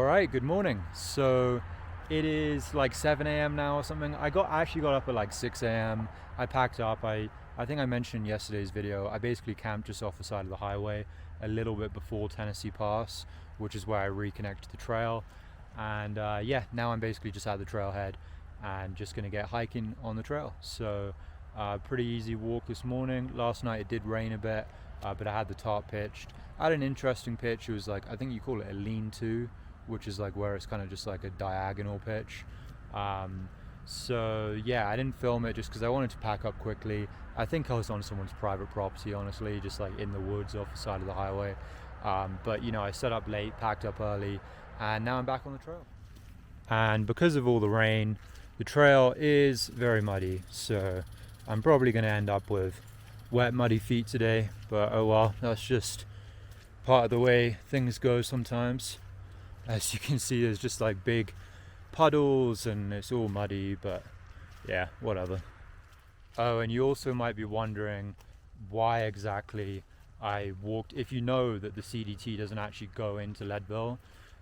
All right, good morning. So it is like 7 a.m. now or something. I actually got up at like 6 a.m. I packed up. I think I mentioned in yesterday's video, I basically camped just off the side of the highway a little bit before Tennessee Pass, which is where I reconnect to the trail. And yeah, now I'm basically just at the trailhead and just gonna get hiking on the trail. So pretty easy walk this morning. Last night it did rain a bit, but I had the tarp pitched. I had an interesting pitch. It was like, I think you call it a lean-to, which is like where it's kind of just like a diagonal pitch. So yeah, I didn't film it just because I wanted to pack up quickly. I think I was on someone's private property, honestly, just like in the woods off the side of the highway. But you know, I set up late, packed up early, and now I'm back on the trail. And because of all the rain, the trail is very muddy, so I'm probably going to end up with wet, muddy feet today. But oh well, that's just part of the way things go sometimes. As you can see, there's just like big puddles and it's all muddy, but yeah, whatever. Oh, and you also might be wondering why exactly I walked. If you know that the CDT doesn't actually go into Leadville,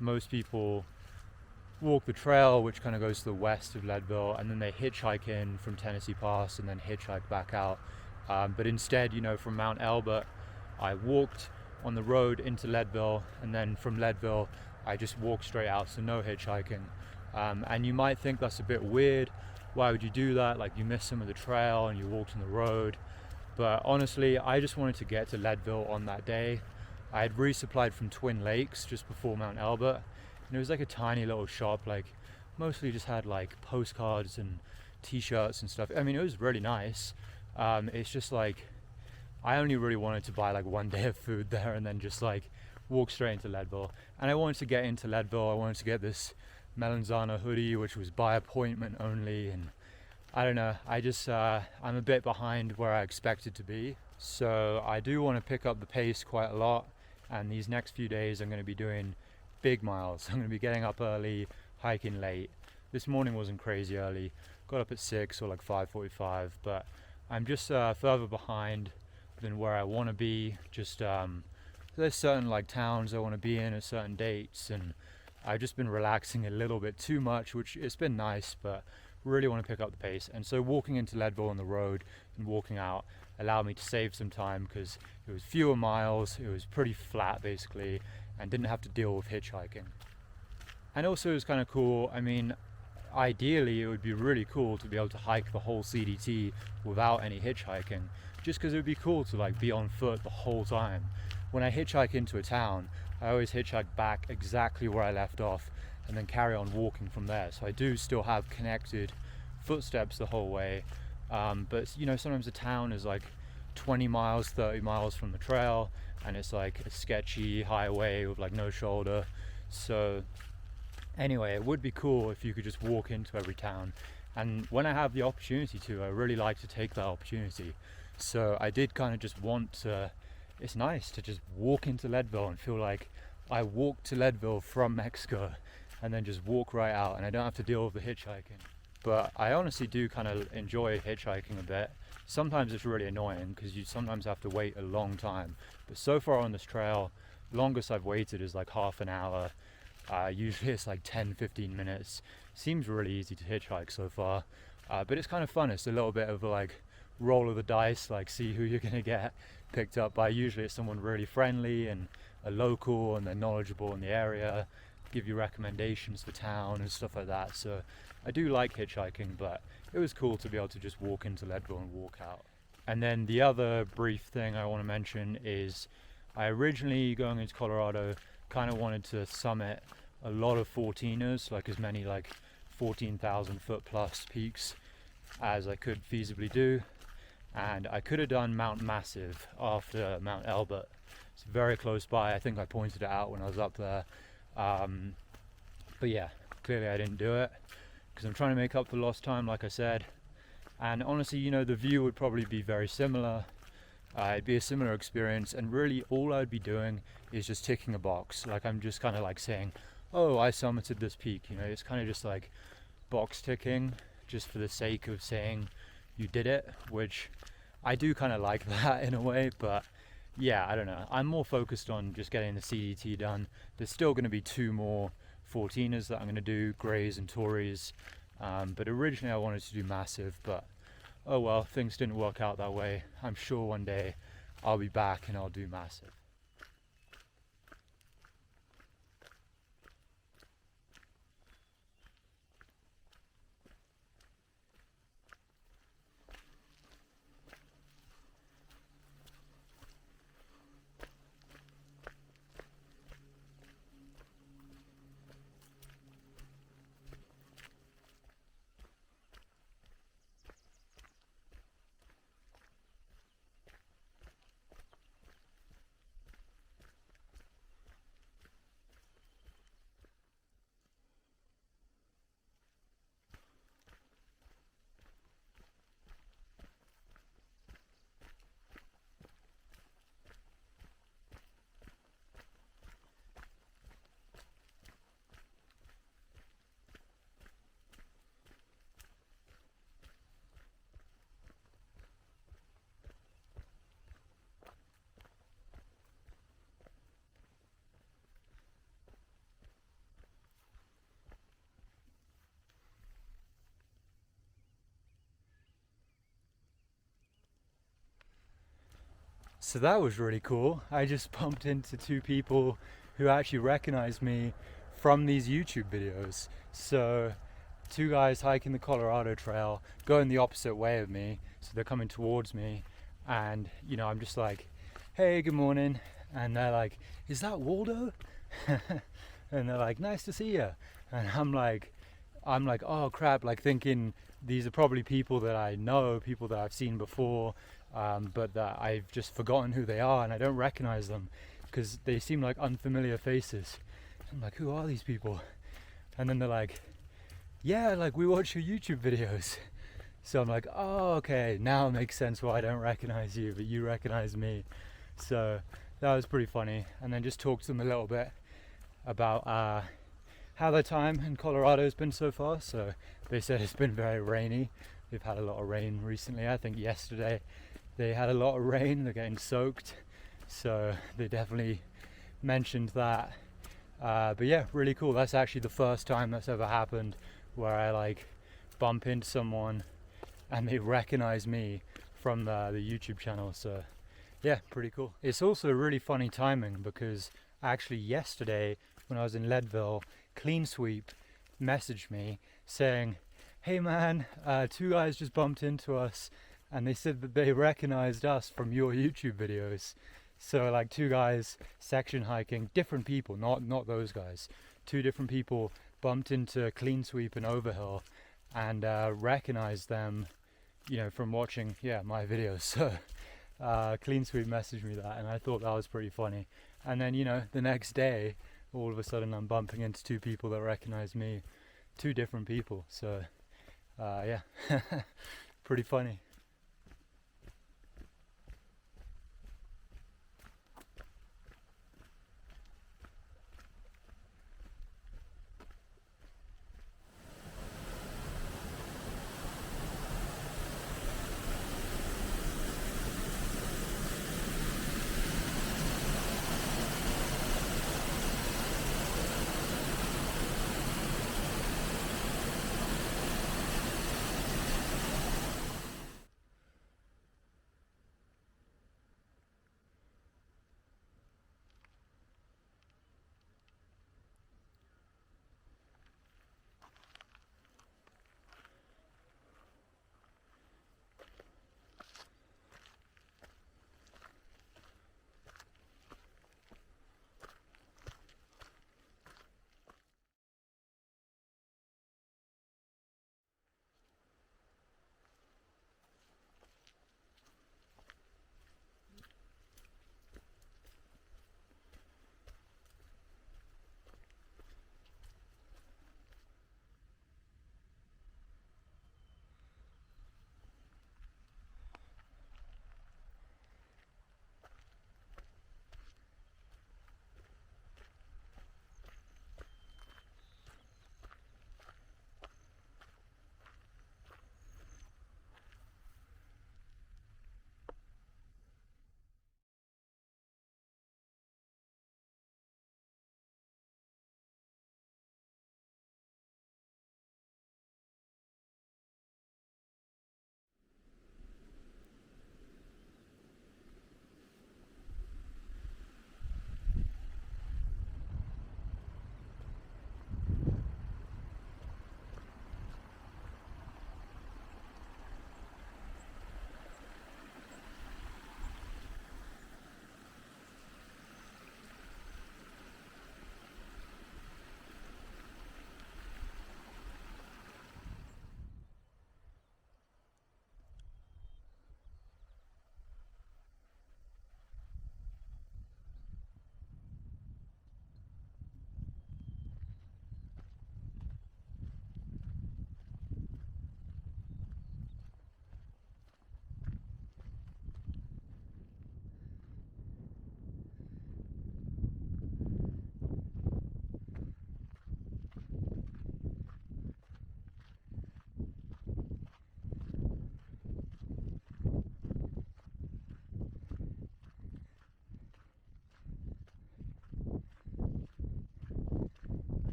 most people walk the trail, which kind of goes to the west of Leadville, and then they hitchhike in from Tennessee Pass and then hitchhike back out. But instead, you know, from Mount Albert, I walked on the road into Leadville, and then from Leadville, I just walked straight out, so no hitchhiking. And you might think that's a bit weird. Why would you do that? Like, you missed some of the trail and you walked on the road. But honestly, I just wanted to get to Leadville on that day. I had resupplied from Twin Lakes just before Mount Albert, and it was like a tiny little shop, like mostly just had like postcards and t-shirts and stuff. I mean, it was really nice. It's just like, I only really wanted to buy like one day of food there and then just like walk straight into Leadville. And I wanted to get into Leadville. I wanted to get this Melanzana hoodie, which was by appointment only, and I don't know, I just I'm a bit behind where I expected to be, so I do want to pick up the pace quite a lot. And these next few days I'm going to be doing big miles. I'm going to be getting up early, hiking late. This morning wasn't crazy early, got up at 6 or like 5:45, but I'm just further behind than where I want to be. Just there's certain like towns I want to be in at certain dates, and I've just been relaxing a little bit too much, which it's been nice, but really want to pick up the pace. And so walking into Leadville on the road and walking out allowed me to save some time because it was fewer miles, it was pretty flat basically, and didn't have to deal with hitchhiking. And also it was kind of cool. I mean, ideally it would be really cool to be able to hike the whole CDT without any hitchhiking, just because it would be cool to like be on foot the whole time. When I hitchhike into a town, I always hitchhike back exactly where I left off and then carry on walking from there. So I do still have connected footsteps the whole way. But you know, sometimes a town is like 20 miles, 30 miles from the trail, and it's like a sketchy highway with like no shoulder. So anyway, it would be cool if you could just walk into every town. And when I have the opportunity to, I really like to take that opportunity. So I did kind of just want to, it's nice to just walk into Leadville and feel like I walked to Leadville from Mexico and then just walk right out, and I don't have to deal with the hitchhiking. But I honestly do kind of enjoy hitchhiking a bit. Sometimes it's really annoying because you sometimes have to wait a long time. But so far on this trail, the longest I've waited is like half an hour. Usually it's like 10-15 minutes. Seems really easy to hitchhike so far. But it's kind of fun. It's a little bit of a like roll of the dice, like see who you're gonna get picked up by. Usually it's someone really friendly and a local, and they're knowledgeable in the area, give you recommendations for town and stuff like that. So I do like hitchhiking, but it was cool to be able to just walk into Leadville and walk out. And then the other brief thing I want to mention is I originally, going into Colorado, kind of wanted to summit a lot of 14ers, like as many like 14,000 foot plus peaks as I could feasibly do. And I could have done Mount Massive after Mount Albert. It's very close by. I think I pointed it out when I was up there. But yeah, clearly I didn't do it because I'm trying to make up for lost time, like I said. And honestly, you know, the view would probably be very similar. It'd be a similar experience, and really all I'd be doing is just ticking a box. Like, I'm just kind of like saying, oh, I summited this peak. You know, it's kind of just like box ticking just for the sake of saying you did it, which I do kind of like that in a way. But yeah, I don't know, I'm more focused on just getting the CDT done. There's still going to be 2 more 14ers that I'm going to do, Greys and Tories. But originally I wanted to do massive, but oh well, things didn't work out that way. I'm sure one day I'll be back and I'll do massive. So that was really cool. I just bumped into two people who actually recognized me from these YouTube videos. So two guys hiking the Colorado Trail, going the opposite way of me, so they're coming towards me, and you know, I'm just like, hey, good morning, and they're like, is that Waldo? And they're like, nice to see you. And I'm like, oh crap, like thinking these are probably people that I know, people that I've seen before, but that I've just forgotten who they are and I don't recognize them because they seem like unfamiliar faces. I'm like, who are these people? And then they're like, yeah, like we watch your YouTube videos. So I'm like, oh, okay, now it makes sense why I don't recognize you, but you recognize me. So that was pretty funny. And then just talked to them a little bit about how their time in Colorado has been so far. So they said it's been very rainy. They've had a lot of rain recently. I think yesterday they had a lot of rain. They're getting soaked. So they definitely mentioned that. But yeah, really cool. That's actually the first time that's ever happened where I like bump into someone and they recognize me from the YouTube channel. So yeah, pretty cool. It's also really funny timing because actually yesterday when I was in Leadville, Clean Sweep messaged me saying, hey man, two guys just bumped into us and they said that they recognized us from your YouTube videos. So like two guys section hiking, different people, not those guys. Two different people bumped into Clean Sweep and Overhill and recognized them, you know, from watching my videos. So Clean Sweep messaged me that and I thought that was pretty funny. And then, you know, the next day all of a sudden I'm bumping into two people that recognize me, two different people. So yeah, pretty funny.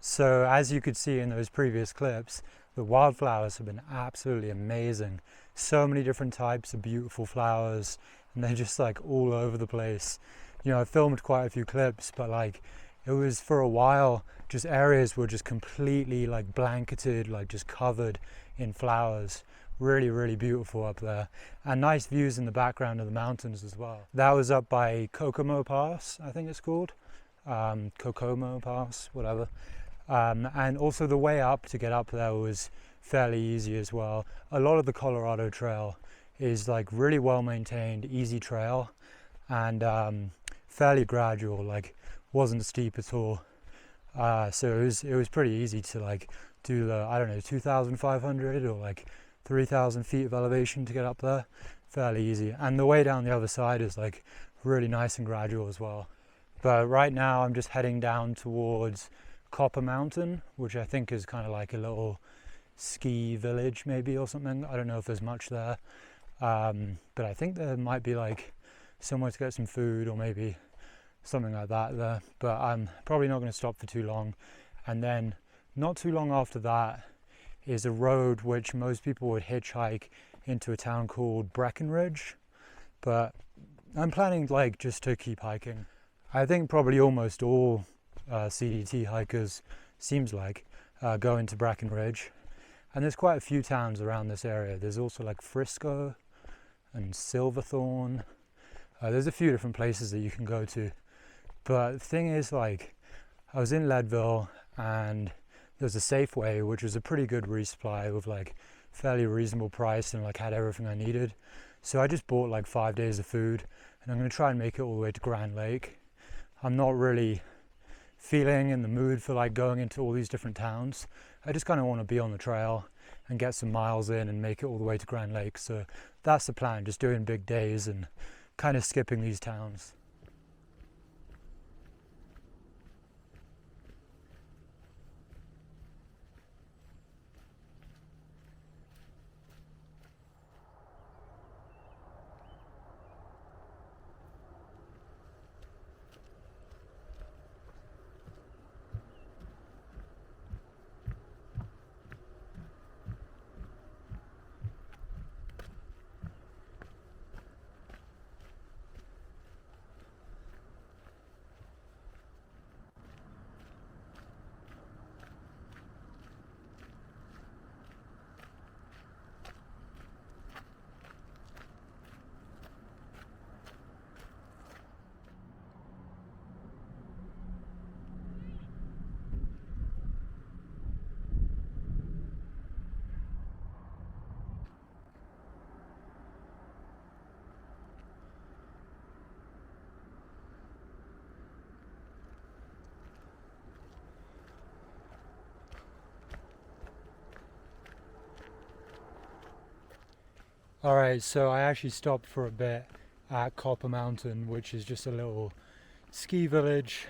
So as you could see in those previous clips, the wildflowers have been absolutely amazing. So many different types of beautiful flowers, and they're just like all over the place. You know, I filmed quite a few clips, but like it was for a while, just areas were just completely like blanketed, like just covered in flowers. Really, really beautiful up there, and nice views in the background of the mountains as well. That was up by Kokomo Pass, I think it's called. Kokomo Pass, whatever. And also the way up to get up there was fairly easy as well. A lot of the Colorado Trail is like really well maintained, easy trail, and fairly gradual, like wasn't steep at all. So it was pretty easy to like do the, I don't know, 2,500 or like 3,000 feet of elevation to get up there. Fairly easy. And the way down the other side is like really nice and gradual as well. But right now I'm just heading down towards Copper Mountain, which I think is kind of like a little ski village maybe or something. I don't know if there's much there, but I think there might be like somewhere to get some food or maybe something like that there. But I'm probably not going to stop for too long. And then not too long after that is a road which most people would hitchhike into a town called Breckenridge, but I'm planning like just to keep hiking. I think probably almost all CDT hikers, seems like, go into Breckenridge, and there's quite a few towns around this area. There's also like Frisco and Silverthorne. There's a few different places that you can go to, but the thing is, like, I was in Leadville and there's a Safeway which was a pretty good resupply with like fairly reasonable price and like had everything I needed. So I just bought like 5 days of food, and I'm going to try and make it all the way to Grand Lake. I'm not really feeling in the mood for like going into all these different towns. I just kind of want to be on the trail and get some miles in and make it all the way to Grand Lake. So that's the plan, just doing big days and kind of skipping these towns. Alright, so I actually stopped for a bit at Copper Mountain, which is just a little ski village.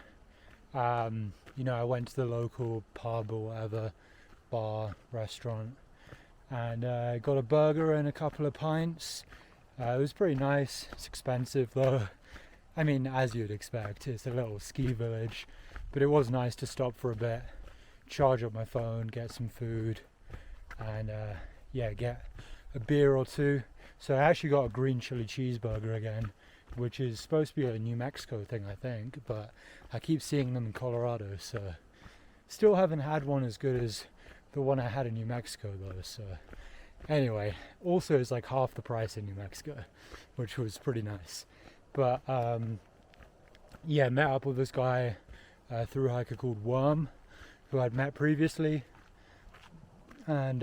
You know, I went to the local pub or whatever, bar, restaurant, and got a burger and a couple of pints. It was pretty nice. It's expensive though. I mean, as you'd expect, it's a little ski village, but it was nice to stop for a bit, charge up my phone, get some food, and yeah, get a beer or two. So I actually got a green chili cheeseburger again, which is supposed to be a New Mexico thing, I think, but I keep seeing them in Colorado, so still haven't had one as good as the one I had in New Mexico though. So anyway, also it's like half the price in New Mexico, which was pretty nice. But yeah, met up with this guy, through hiker called Worm, who I'd met previously, and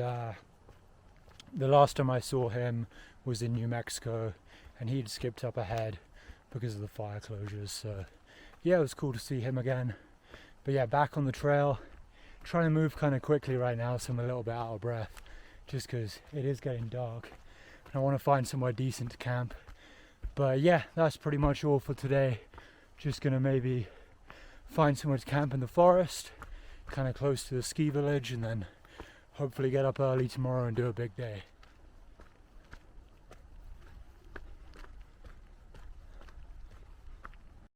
the last time I saw him was in New Mexico, and he'd skipped up ahead because of the fire closures. So yeah, it was cool to see him again. But yeah, back on the trail, trying to move kind of quickly right now, so I'm a little bit out of breath, just because it is getting dark and I want to find somewhere decent to camp. But yeah, that's pretty much all for today. Just gonna maybe find somewhere to camp in the forest, kind of close to the ski village, and then hopefully get up early tomorrow and do a big day.